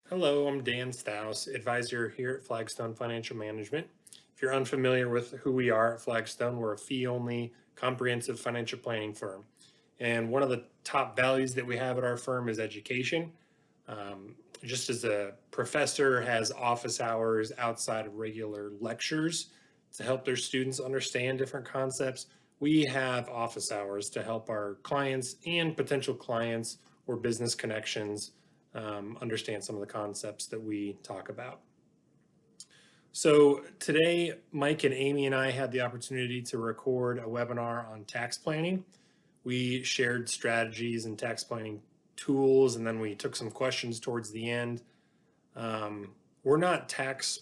Hello, I'm Dan Staus, advisor here at Flagstone Financial Management. If you're unfamiliar with who we are at Flagstone, we're a fee-only comprehensive financial planning firm. And one of the top values that we have at our firm is education. Just as a professor has office hours outside of regular lectures to help their students understand different concepts, we have office hours to help our clients and potential clients or business connections understand some of the concepts that we talk about. So today, Mike and Amy and I had the opportunity to record a webinar on tax planning. We shared strategies and tax planning tools, and then we took some questions towards the end. We're not tax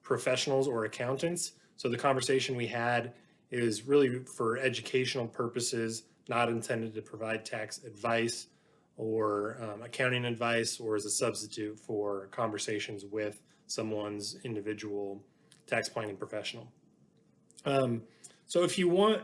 professionals or accountants, so the conversation we had is really for educational purposes, not intended to provide tax advice or accounting advice, or as a substitute for conversations with someone's individual tax planning professional. So if you want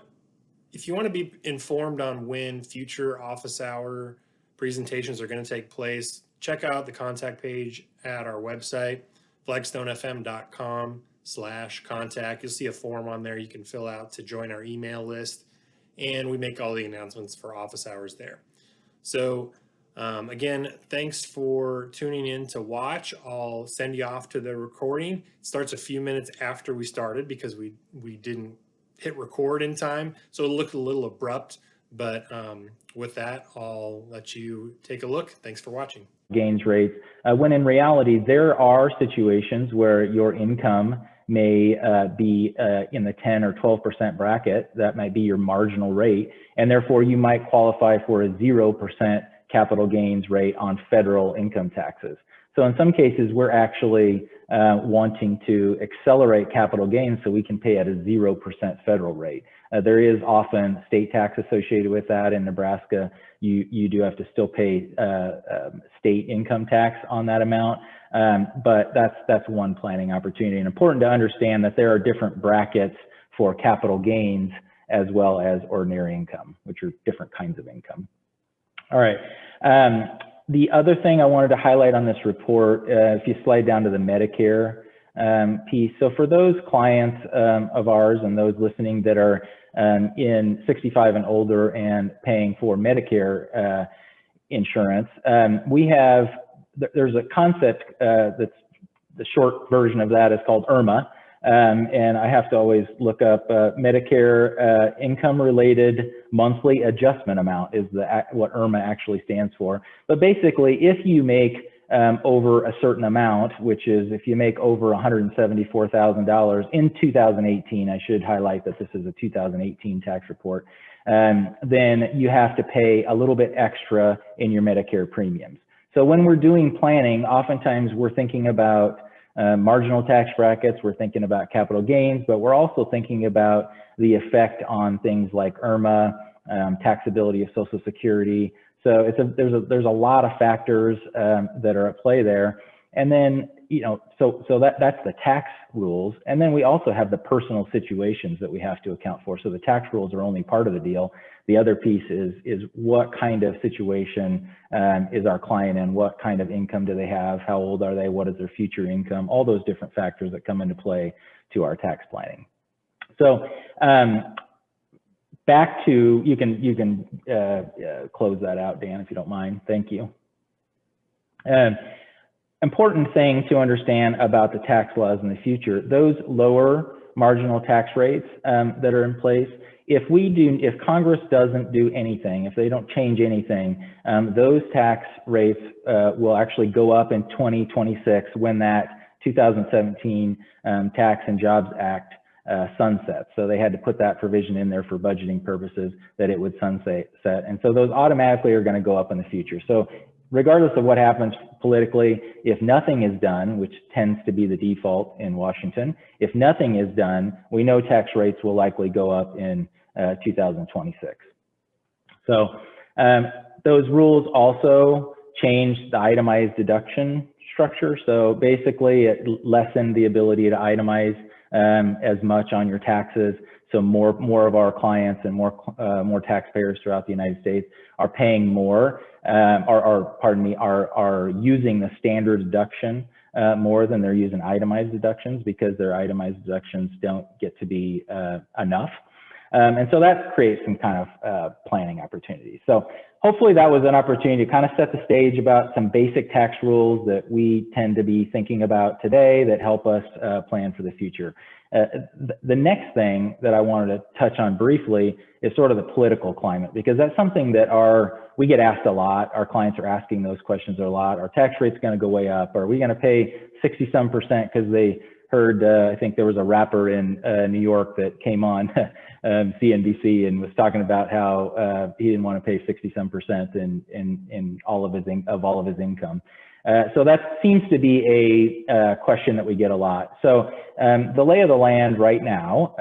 to be informed on when future office hour presentations are going to take place, check out the contact page at our website, flagstonefm.com/contact. You'll see a form on there you can fill out to join our email list, and we make all the announcements for office hours there. So again, thanks for tuning in to watch. I'll send you off to the recording. It starts a few minutes after we started because we didn't hit record in time, so it'll look a little abrupt, but with that, I'll let you take a look. Thanks for watching. Gains rates, when in reality, there are situations where your income may be in the 10 or 12% bracket. That might be your marginal rate, and therefore you might qualify for a 0% capital gains rate on federal income taxes. So in some cases, we're actually wanting to accelerate capital gains so we can pay at a 0% federal rate. There is often state tax associated with that. In Nebraska, you do have to still pay state income tax on that amount, but that's one planning opportunity. And important to understand that there are different brackets for capital gains as well as ordinary income, which are different kinds of income. All right. The other thing I wanted to highlight on this report, if you slide down to the Medicare piece. So for those clients of ours and those listening that are in 65 and older and paying for Medicare insurance, there's a concept that's the short version of that is called IRMAA. And I have to always look up Medicare income-related monthly adjustment amount is what IRMAA actually stands for. But basically, if you make over a certain amount, which is if you make over $174,000 in 2018, I should highlight that this is a 2018 tax report, then you have to pay a little bit extra in your Medicare premiums. So when we're doing planning, oftentimes we're thinking about marginal tax brackets, we're thinking about capital gains, but we're also thinking about the effect on things like IRMAA, taxability of Social Security. So there's a lot of factors that are at play there. And then, so that's the tax rules. And then we also have the personal situations that we have to account for. So the tax rules are only part of the deal. The other piece is what kind of situation is our client in? What kind of income do they have? How old are they? What is their future income? All those different factors that come into play to our tax planning. So back to, you can close that out, Dan, if you don't mind. Thank you. Important thing to understand about the tax laws in the future, those lower marginal tax rates that are in place, if Congress doesn't do anything, if they don't change anything, those tax rates will actually go up in 2026 when that 2017 Tax and Jobs Act sunsets. So they had to put that provision in there for budgeting purposes that it would sunset. And so those automatically are going to go up in the future. So regardless of what happens politically, if nothing is done, which tends to be the default in Washington, if nothing is done, we know tax rates will likely go up in 2026. So those rules also changed the itemized deduction structure. So basically it lessened the ability to itemize as much on your taxes. So more of our clients and more taxpayers throughout the United States are paying more pardon me, are using the standard deduction more than they're using itemized deductions, because their itemized deductions don't get to be enough. And so that creates some kind of planning opportunities. So hopefully that was an opportunity to kind of set the stage about some basic tax rules that we tend to be thinking about today that help us plan for the future. The next thing that I wanted to touch on briefly is sort of the political climate, because that's something that we get asked a lot. Our clients are asking those questions a lot. Our tax rate's going to go way up. Are we going to pay 60-some% because they heard, I think there was a rapper in New York that came on CNBC and was talking about how he didn't want to pay 60-some% in all of his income. So that seems to be a question that we get a lot. So the lay of the land right now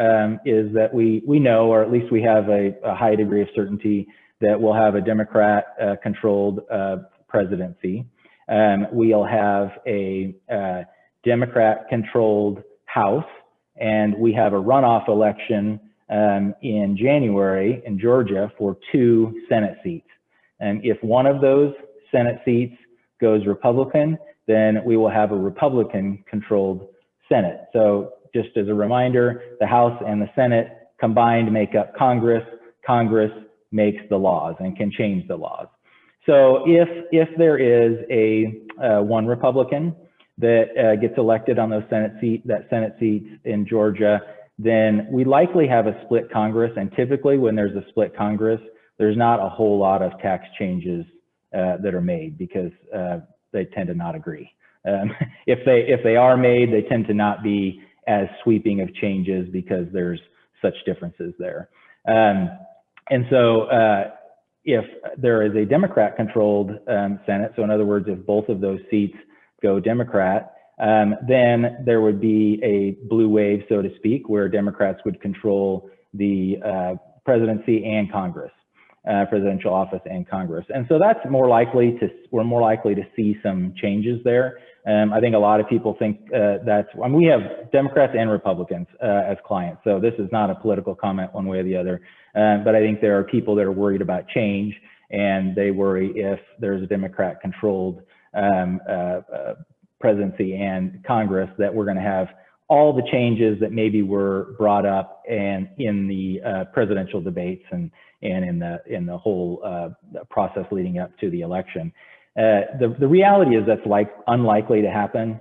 is that we know, or at least we have a high degree of certainty, that we'll have a Democrat-controlled presidency. We'll have a Democrat-controlled House, and we have a runoff election in January in Georgia for 2 Senate seats. And if one of those Senate seats goes Republican, then we will have a Republican-controlled Senate. So just as a reminder, the House and the Senate combined make up Congress. Congress makes the laws and can change the laws. So if there is one Republican that gets elected on those Senate seats in Georgia, then we likely have a split Congress. And typically when there's a split Congress, there's not a whole lot of tax changes that are made, because they tend to not agree. If they are made, they tend to not be as sweeping of changes because there's such differences there. And so if there is a Democrat-controlled Senate, so in other words, if both of those seats go Democrat, then there would be a blue wave, so to speak, where Democrats would control the presidency and Congress. Presidential office and Congress. And so that's we're more likely to see some changes there. I think a lot of people think we have Democrats and Republicans as clients. So this is not a political comment one way or the other. But I think there are people that are worried about change, and they worry if there's a Democrat-controlled presidency and Congress that we're going to have all the changes that maybe were brought up and in the presidential debates and in the whole process leading up to the election. The reality is that's unlikely to happen.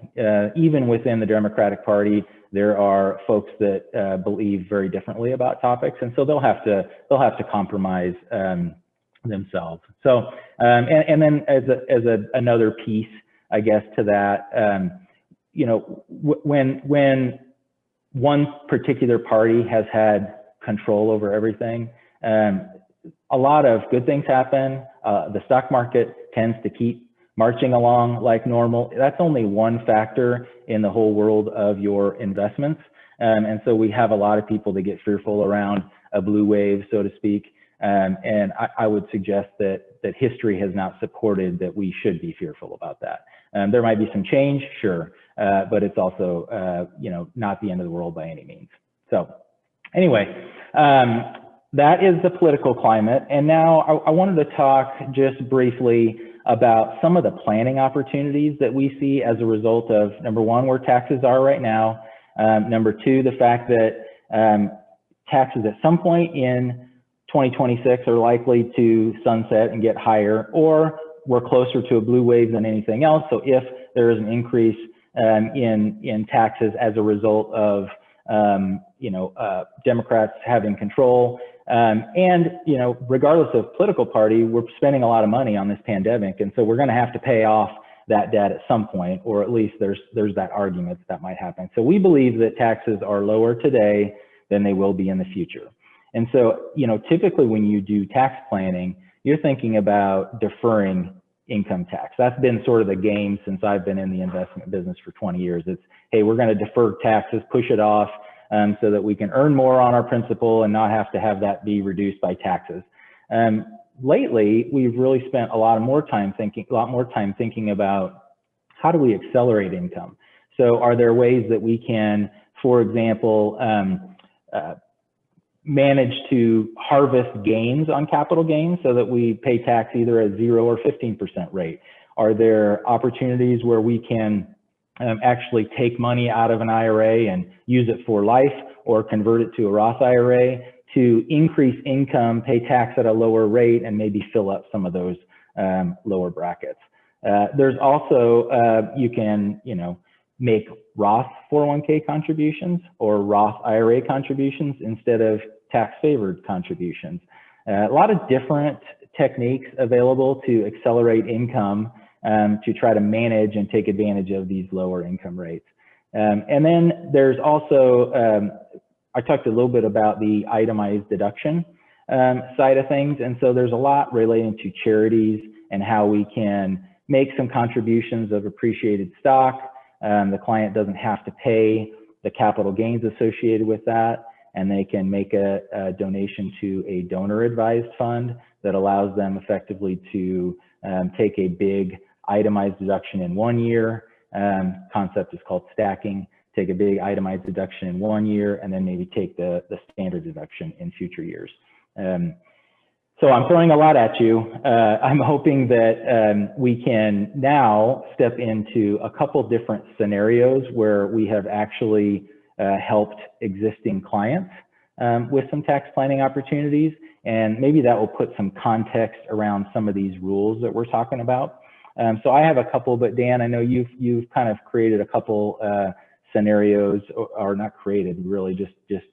Even within the Democratic Party, there are folks that believe very differently about topics, and so they'll have to compromise themselves. So and then as another piece, I guess, to that, you know, when one particular party has had control over everything, a lot of good things happen. The stock market tends to keep marching along like normal. That's only one factor in the whole world of your investments. And so we have a lot of people that get fearful around a blue wave, so to speak. And I would suggest that history has not supported that we should be fearful about that. There might be some change, sure, but it's also, you know, not the end of the world by any means. So anyway, that is the political climate. And now I wanted to talk just briefly about some of the planning opportunities that we see as a result of, number one, where taxes are right now. Number two, the fact that taxes at some point in 2026 are likely to sunset and get higher, or we're closer to a blue wave than anything else. So if there is an increase in taxes as a result of you know, Democrats having control, and you know, regardless of political party, we're spending a lot of money on this pandemic, and so we're going to have to pay off that debt at some point, or at least there's that argument that might happen. So we believe that taxes are lower today than they will be in the future. And so, you know, typically when you do tax planning, you're thinking about deferring income tax. That's been sort of the game since I've been in the investment business for 20 years. It's, hey, we're going to defer taxes, push it off so that we can earn more on our principal and not have to have that be reduced by taxes. Lately, we've really spent a lot more time thinking about how do we accelerate income? So are there ways that we can, for example, manage to harvest gains on capital gains so that we pay tax either at 0 or 15% rate? Are there opportunities where we can actually take money out of an IRA and use it for life, or convert it to a Roth IRA to increase income, pay tax at a lower rate, and maybe fill up some of those lower brackets? There's also, you can, make Roth 401k contributions or Roth IRA contributions instead of tax favored contributions. A lot of different techniques available to accelerate income to try to manage and take advantage of these lower income rates. And then there's also, I talked a little bit about the itemized deduction side of things. And so there's a lot relating to charities and how we can make some contributions of appreciated stock. The client doesn't have to pay the capital gains associated with that, and they can make a donation to a donor advised fund that allows them effectively to take a big itemized deduction in 1 year. Concept is called stacking. Take a big itemized deduction in 1 year and then maybe take the standard deduction in future years. So I'm throwing a lot at you. I'm hoping that we can now step into a couple different scenarios where we have actually helped existing clients with some tax planning opportunities. And maybe that will put some context around some of these rules that we're talking about. So I have a couple, but Dan, I know you've kind of created a couple scenarios, or not created, really just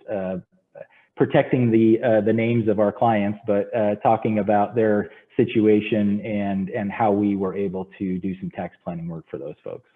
protecting the names of our clients, but talking about their situation and how we were able to do some tax planning work for those folks.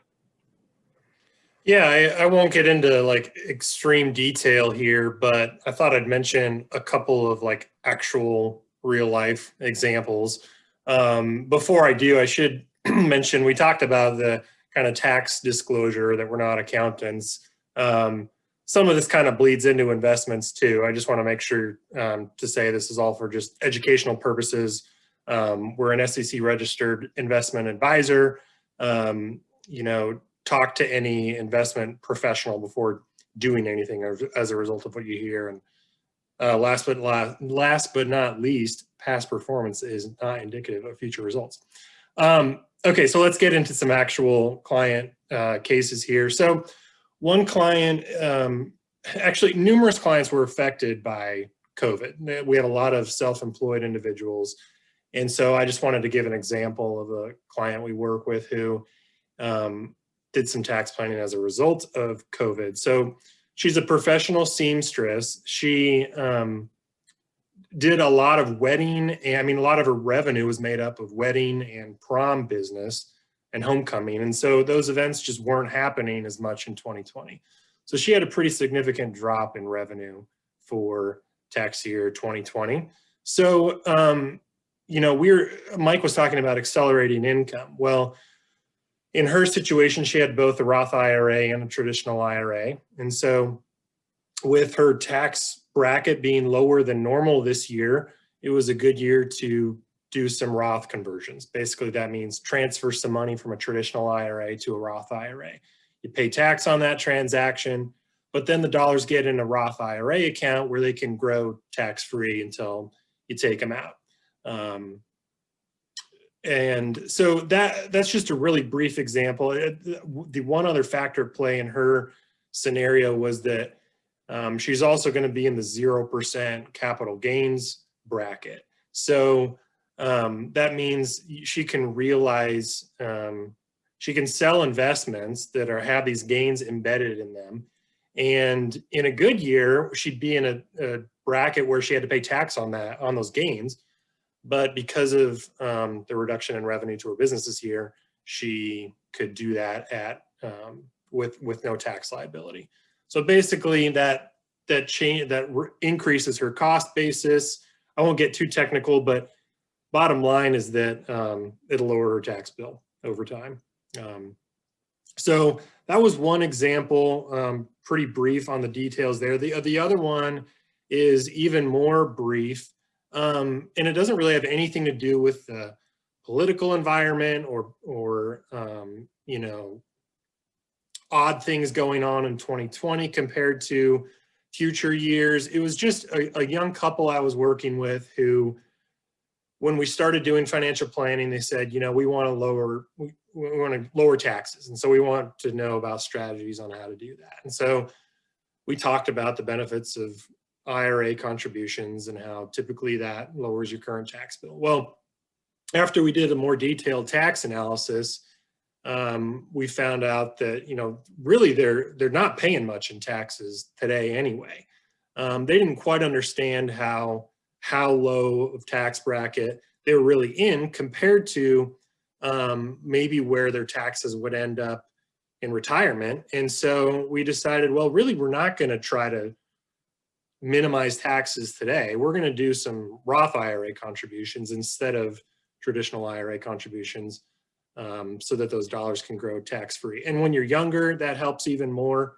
Yeah, I won't get into like extreme detail here, but I thought I'd mention a couple of like actual real life examples. Before I do, I should mention, we talked about the kind of tax disclosure that we're not accountants. Some of this kind of bleeds into investments too. I just want to make sure to say this is all for just educational purposes. We're an SEC registered investment advisor. Talk to any investment professional before doing anything as a result of what you hear. And last but not least, past performance is not indicative of future results. Okay, so let's get into some actual client cases here. So one client, actually numerous clients were affected by COVID. We have a lot of self-employed individuals. And so I just wanted to give an example of a client we work with who did some tax planning as a result of COVID. So she's a professional seamstress. She did a lot of wedding, and a lot of her revenue was made up of wedding and prom business and homecoming. And so those events just weren't happening as much in 2020. So she had a pretty significant drop in revenue for tax year 2020. So, Mike was talking about accelerating income. Well, in her situation, she had both a Roth IRA and a traditional IRA. And so with her tax bracket being lower than normal this year, it was a good year to do some Roth conversions. Basically, that means transfer some money from a traditional IRA to a Roth IRA. You pay tax on that transaction, but then the dollars get in a Roth IRA account where they can grow tax-free until you take them out. And so that's just a really brief example. The one other factor at play in her scenario was that she's also going to be in the 0% capital gains bracket. So that means she can realize, she can sell investments that have these gains embedded in them. And in a good year, she'd be in a bracket where she had to pay tax on those gains. But because of the reduction in revenue to her business this year, she could do that with no tax liability. So basically, that increases her cost basis. I won't get too technical, but bottom line is that it'll lower her tax bill over time. So that was one example, pretty brief on the details there. The other one is even more brief. And it doesn't really have anything to do with the political environment or odd things going on in 2020 compared to future years. It was just a young couple I was working with who, when we started doing financial planning, they said, you know, we want to lower taxes. And so we want to know about strategies on how to do that. And so we talked about the benefits of IRA contributions and how typically that lowers your current tax bill. Well, after we did a more detailed tax analysis, we found out that, you know, really they're not paying much in taxes today anyway. They didn't quite understand how low of tax bracket they were really in compared to maybe where their taxes would end up in retirement. And so we decided, well, really, we're not going to try to minimize taxes today. We're going to do some Roth IRA contributions instead of traditional IRA contributions, so that those dollars can grow tax-free. And when you're younger, that helps even more.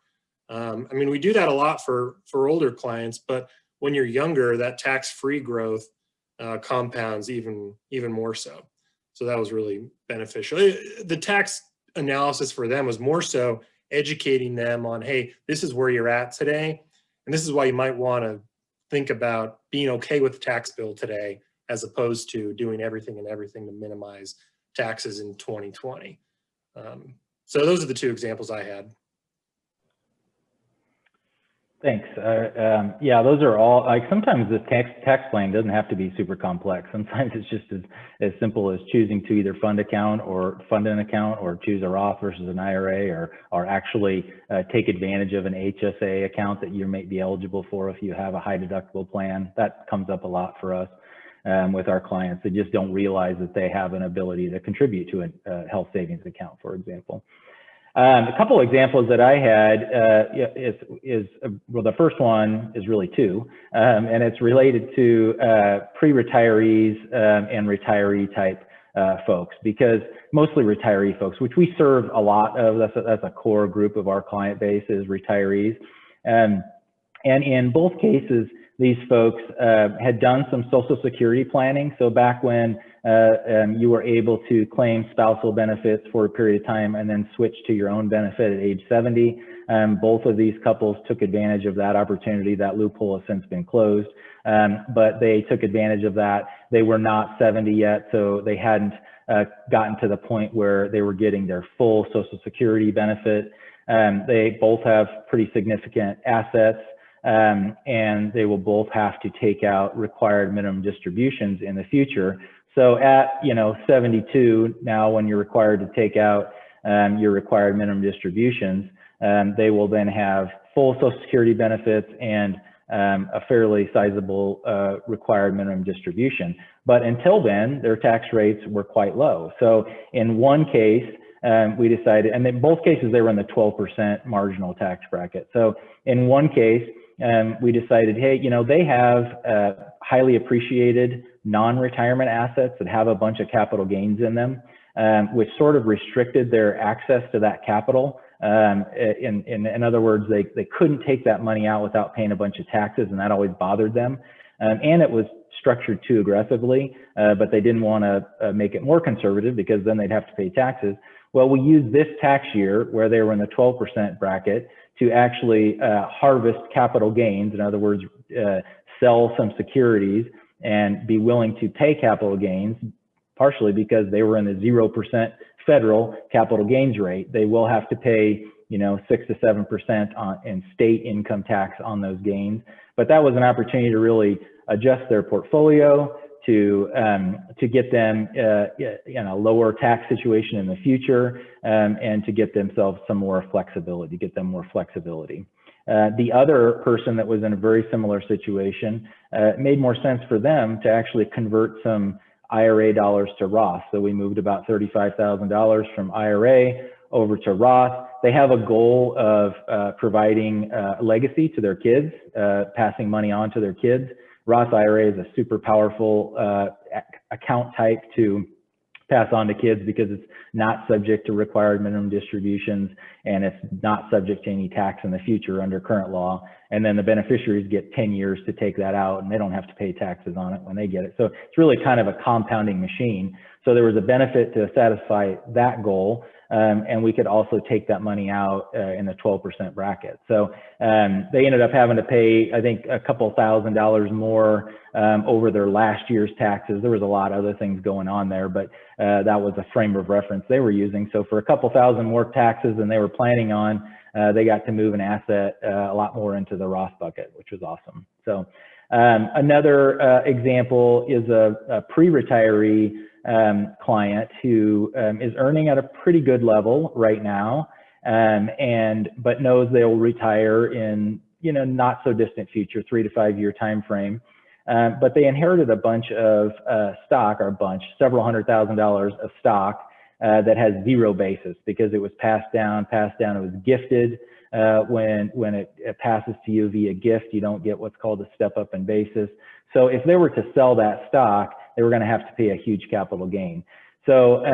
I mean, we do that a lot for older clients, but when you're younger, that tax-free growth compounds even more so. So that was really beneficial. The tax analysis for them was more so educating them on, hey, this is where you're at today, and this is why you might want to think about being okay with the tax bill today, as opposed to doing everything to minimize taxes in 2020. So those are the two examples I had. Thanks. Yeah, those are all, like, sometimes the tax plan doesn't have to be super complex. Sometimes it's just as simple as choosing to either fund an account or choose a Roth versus an IRA, or actually take advantage of an HSA account that you might be eligible for if you have a high deductible plan. That comes up a lot for us with our clients. They just don't realize that they have an ability to contribute to a health savings account, for example. A couple examples that I had well, the first one is really two, and it's related to pre-retirees and retiree type folks, because mostly retiree folks, which we serve a lot of, that's a core group of our client base, is retirees. And in both cases, these folks had done some Social Security planning. So back when you were able to claim spousal benefits for a period of time and then switch to your own benefit at age 70, both of these couples took advantage of that opportunity. That loophole has since been closed, but they took advantage of that. They were not 70 yet, so they hadn't gotten to the point where they were getting their full Social Security benefit. They both have pretty significant assets. And they will both have to take out required minimum distributions in the future. So at 72 now, when you're required to take out your required minimum distributions, they will then have full Social Security benefits and a fairly sizable required minimum distribution. But until then, their tax rates were quite low. So in one case, we decided, and in both cases, they were in the 12% marginal tax bracket. So in one case, we decided, hey, they have highly appreciated non-retirement assets that have a bunch of capital gains in them, which sort of restricted their access to that capital. In other words, they couldn't take that money out without paying a bunch of taxes, and that always bothered them. And it was structured too aggressively, but they didn't want to make it more conservative because then they'd have to pay taxes. Well, we used this tax year where they were in the 12% bracket to actually harvest capital gains. In other words, sell some securities and be willing to pay capital gains, partially because they were in the 0% federal capital gains rate. They will have to pay 6 to 7% in state income tax on those gains. But that was an opportunity to really adjust their portfolio, to get them in a lower tax situation in the future, and to get themselves some more flexibility, The other person that was in a very similar situation, it made more sense for them to actually convert some IRA dollars to Roth. So we moved about $35,000 from IRA over to Roth. They have a goal of providing a legacy to their kids, passing money on to their kids. Roth IRA is a super powerful account type to pass on to kids because it's not subject to required minimum distributions, and it's not subject to any tax in the future under current law. And then the beneficiaries get 10 years to take that out, and they don't have to pay taxes on it when they get it. So it's really kind of a compounding machine. So there was a benefit to satisfy that goal. and we could also take that money out in the 12% bracket. So they ended up having to pay, I think, a couple $1,000s more over their last year's taxes. There was a lot of other things going on there, but that was a frame of reference they were using. So for a couple thousand more taxes than they were planning on, they got to move an asset a lot more into the Roth bucket, which was awesome. So another example is a pre-retiree client who is earning at a pretty good level right now, but knows they'll retire in not so distant future, 3 to 5 year time frame. But they inherited a bunch of stock, several $100,000 of stock that has zero basis because it was passed down. It was gifted. When it passes to you via gift, you don't get what's called a step up in basis. So if they were to sell that stock, they were going to have to pay a huge capital gain. So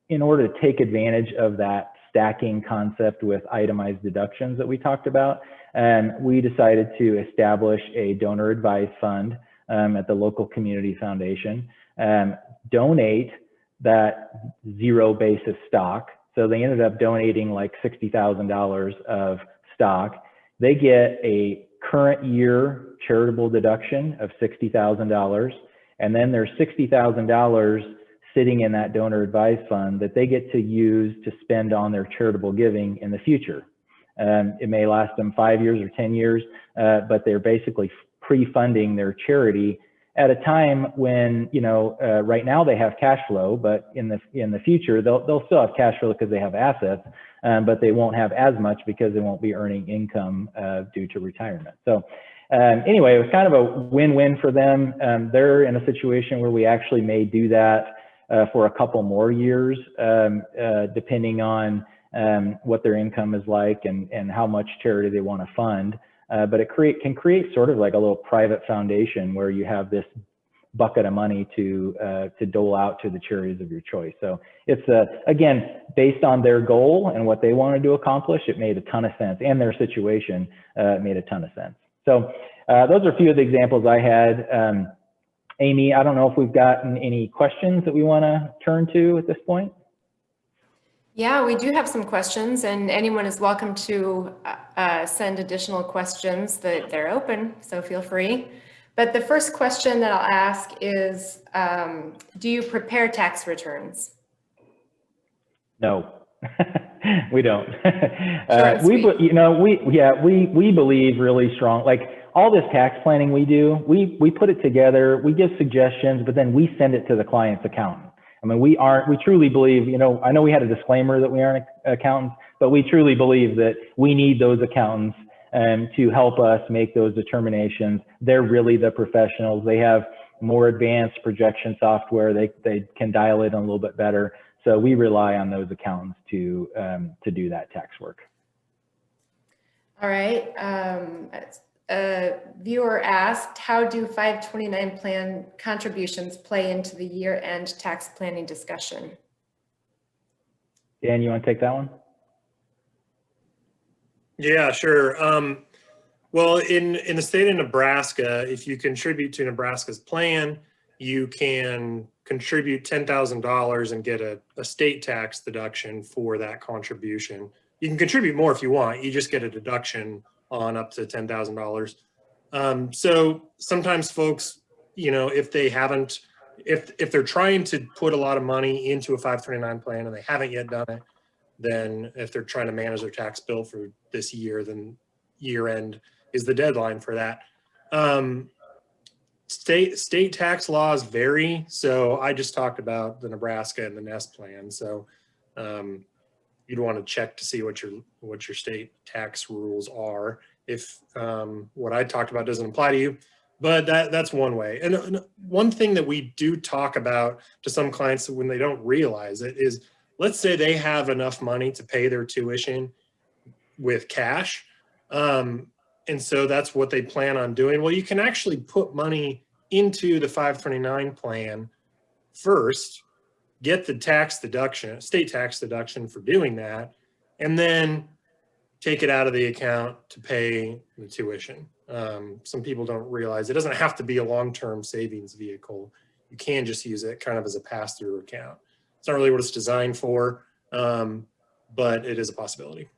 in order to take advantage of that stacking concept with itemized deductions that we talked about, we decided to establish a donor advised fund at the local community foundation, donate that zero basis stock. So they ended up donating like $60,000 of stock. They get a current year charitable deduction of $60,000. And then there's $60,000 sitting in that donor advised fund that they get to use to spend on their charitable giving in the future. It may last them 5 years or 10 years, but they're basically pre-funding their charity at a time when, right now they have cash flow, but in the future, they'll still have cash flow because they have assets, but they won't have as much because they won't be earning income due to retirement. So anyway, it was kind of a win-win for them. They're in a situation where we actually may do that for a couple more years, depending on what their income is like and how much charity they want to fund. But it can create sort of like a little private foundation where you have this bucket of money to dole out to the charities of your choice. So it's again, based on their goal and what they wanted to accomplish, it made a ton of sense, and their situation made a ton of sense. So those are a few of the examples I had. Amy, I don't know if we've gotten any questions that we want to turn to at this point. Yeah, we do have some questions, and anyone is welcome to send additional questions. They're open, so feel free. But the first question that I'll ask is, do you prepare tax returns? No, we don't. We believe really strong, like all this tax planning we do, we put it together, we give suggestions, but then we send it to the client's accountant. I mean, we truly believe, I know we had a disclaimer that we aren't accountants, but we truly believe that we need those accountants to help us make those determinations. They're really the professionals. They have more advanced projection software. They can dial it a little bit better. So we rely on those accountants to do that tax work. All right. A viewer asked, how do 529 plan contributions play into the year-end tax planning discussion? Dan, you want to take that one? Yeah, sure. Well, in the state of Nebraska, if you contribute to Nebraska's plan, you can contribute $10,000 and get a state tax deduction for that contribution. You can contribute more if you want. You just get a deduction on up to $10,000. So sometimes folks, if they're trying to put a lot of money into a 529 plan and they haven't yet done it, then if they're trying to manage their tax bill for this year, then year end is the deadline for that. State tax laws vary. So I just talked about the Nebraska and the NEST plan. So you'd want to check to see what your state tax rules are if what I talked about doesn't apply to you. But that's one way. And one thing that we do talk about to some clients when they don't realize it is, let's say they have enough money to pay their tuition with cash. And so that's what they plan on doing. Well, you can actually put money into the 529 plan first, get the tax deduction, state tax deduction for doing that, and then take it out of the account to pay the tuition. Some people don't realize it doesn't have to be a long-term savings vehicle. You can just use it kind of as a pass-through account. It's not really what it's designed for, but it is a possibility.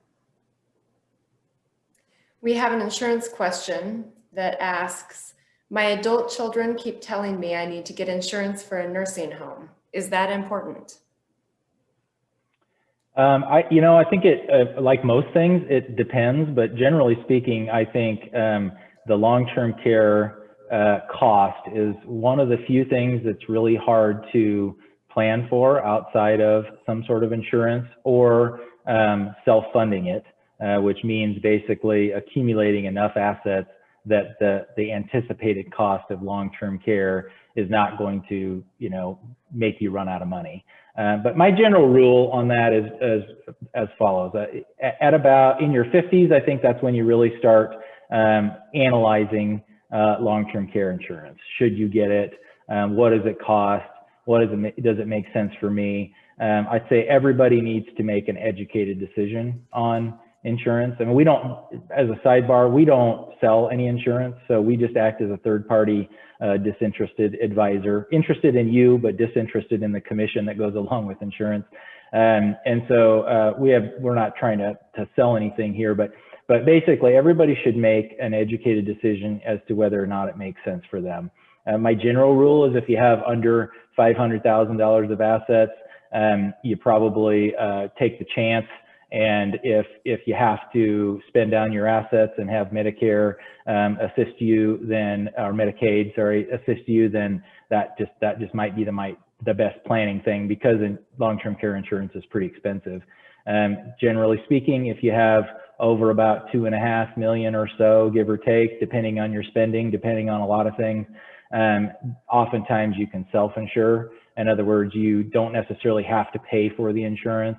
We have an insurance question that asks, my adult children keep telling me I need to get insurance for a nursing home. Is that important? I think it, like most things, it depends, but generally speaking, I think the long-term care cost is one of the few things that's really hard to plan for outside of some sort of insurance or self-funding it, which means basically accumulating enough assets that the anticipated cost of long-term care is not going to, make you run out of money. But my general rule on that is as follows. At about in your 50s, I think that's when you really start analyzing long-term care insurance. Should you get it? What does it cost? Does it make sense for me? I'd say everybody needs to make an educated decision on insurance. I mean, we don't, as a sidebar, we don't sell any insurance. So we just act as a third party disinterested advisor, interested in you, but disinterested in the commission that goes along with insurance. And so we're not trying to sell anything here, but basically everybody should make an educated decision as to whether or not it makes sense for them. My general rule is if you have under $500,000 of assets, you probably take the chance. And if you have to spend down your assets and have Medicare assist you, then, or Medicaid, sorry, assist you, then that just might be the best planning thing, because long-term care insurance is pretty expensive. Generally speaking, if you have over about 2.5 million or so, give or take, depending on your spending, depending on a lot of things, oftentimes you can self-insure. In other words, you don't necessarily have to pay for the insurance.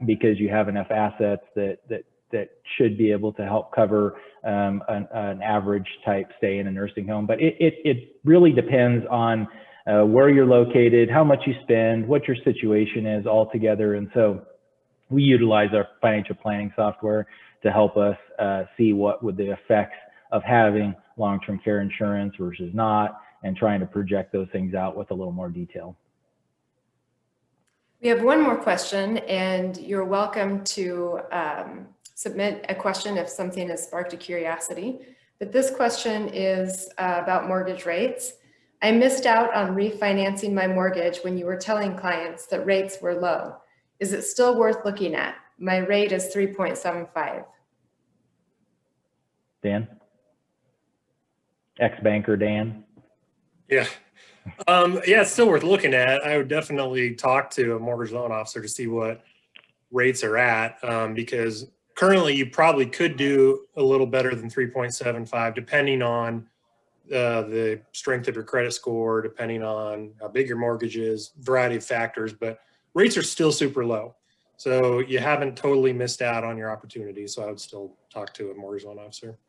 Because you have enough assets that should be able to help cover an average type stay in a nursing home. But it really depends on where you're located, how much you spend, what your situation is altogether. And so we utilize our financial planning software to help us see what would the effects of having long-term care insurance versus not, and trying to project those things out with a little more detail. We have one more question, and you're welcome to submit a question if something has sparked a curiosity. But this question is about mortgage rates. I missed out on refinancing my mortgage when you were telling clients that rates were low. Is it still worth looking at? My rate is 3.75. Dan? Ex-banker Dan? Yeah. Yeah, it's still worth looking at. I would definitely talk to a mortgage loan officer to see what rates are at, because currently you probably could do a little better than 3.75, depending on the strength of your credit score, depending on how big your mortgage is, variety of factors, but rates are still super low. So you haven't totally missed out on your opportunity. So I would still talk to a mortgage loan officer.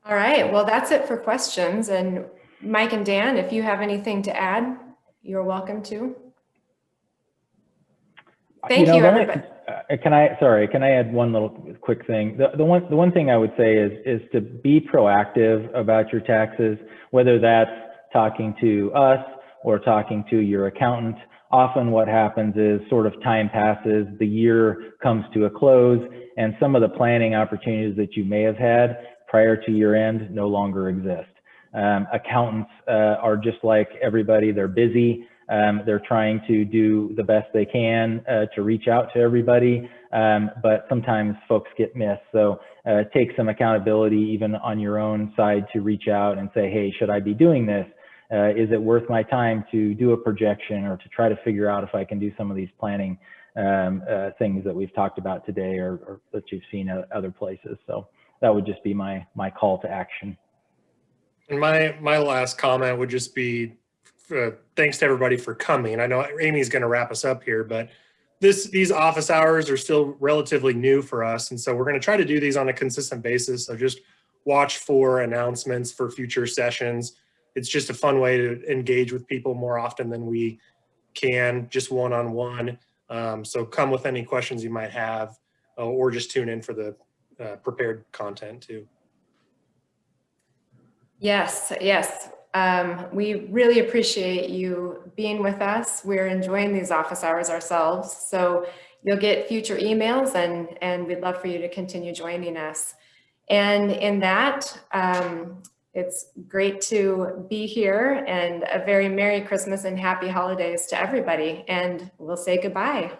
All right, well, that's it for questions. And Mike and Dan, if you have anything to add, you're welcome to. Thank you, everybody. Can I add one little quick thing? The one thing I would say is to be proactive about your taxes, whether that's talking to us or talking to your accountant. Often what happens is sort of time passes, the year comes to a close, and some of the planning opportunities that you may have had prior to year end no longer exist. Accountants are just like everybody. They're busy. They're trying to do the best they can to reach out to everybody, but sometimes folks get missed. So take some accountability even on your own side to reach out and say, hey, should I be doing this? Is it worth my time to do a projection or to try to figure out if I can do some of these planning things that we've talked about today or that you've seen at other places? So that would just be my call to action. And my last comment would just be thanks to everybody for coming. I know Amy's going to wrap us up here, but these office hours are still relatively new for us. And so we're going to try to do these on a consistent basis. So just watch for announcements for future sessions. It's just a fun way to engage with people more often than we can, just one-on-one. So come with any questions you might have, or just tune in for the prepared content too. Yes. We really appreciate you being with us. We're enjoying these office hours ourselves. So you'll get future emails and we'd love for you to continue joining us. And in that, it's great to be here, and a very Merry Christmas and Happy Holidays to everybody. And we'll say goodbye.